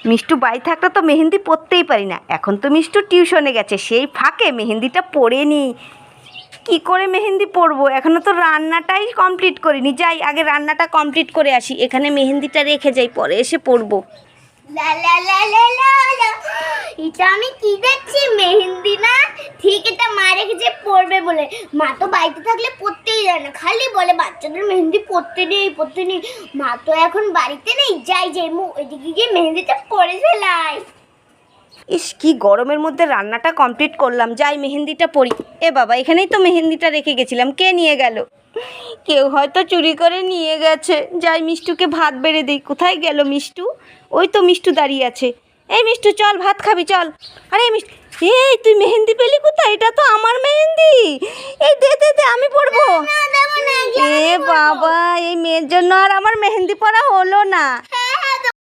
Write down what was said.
মিষ্টু বাড়ি থাকলে তো মেহেন্দি পরতেই পারি না, এখন তো মিষ্টু টিউশনে গেছে, সেই ফাঁকে মেহেন্দিটা পরে নিই। কী করে মেহেন্দি পরবো, এখনও তো রান্নাটাই কমপ্লিট করিনি। যাই আগে রান্নাটা কমপ্লিট করে আসি, এখানে মেহেন্দিটা রেখে যাই, পরে এসে পরবো। লা লা লা লা লা লা। এটা আমি কি দেখছি, মেহেন্দি না? ঠিক, এটা মা রেখেছে পরবে বলে। মা তো বাড়িতে থাকলে পরতেই যায় না, খালি বলে বাচ্চাদের মেহেন্দি পরতে নেই পরতে নেই। মা তো এখন বাড়িতে নেই, যাই যাই মু ওইদিকে গিয়ে মেহেন্দিটা পরে ফেলাই। ইস, কি গরমের মধ্যে রান্নাটা কমপ্লিট করলাম, যাই মেহেন্দিটা পরি। এ বাবা, এখানেই তো মেহেন্দিটা রেখে গেছিলাম, কে নিয়ে গেল? কেউ হয়তো চুরি করে নিয়ে গেছে। যাই মিষ্টুকে ভাত বেড়ে দিই। কোথায় গেল মিষ্টু? ওই তো মিষ্টু দাঁড়িয়ে আছে। এই মিষ্টু, চল ভাত খাবি, চল। আরে মিষ্টু, এই তুই মেহেন্দি পেলি কোথায়? এটা তো আমার মেহেন্দি। এই দে দে দে, আমি পরবো। এ বাবা, এই মেয়ের জন্য আর আমার মেহেন্দি পরা হলো না।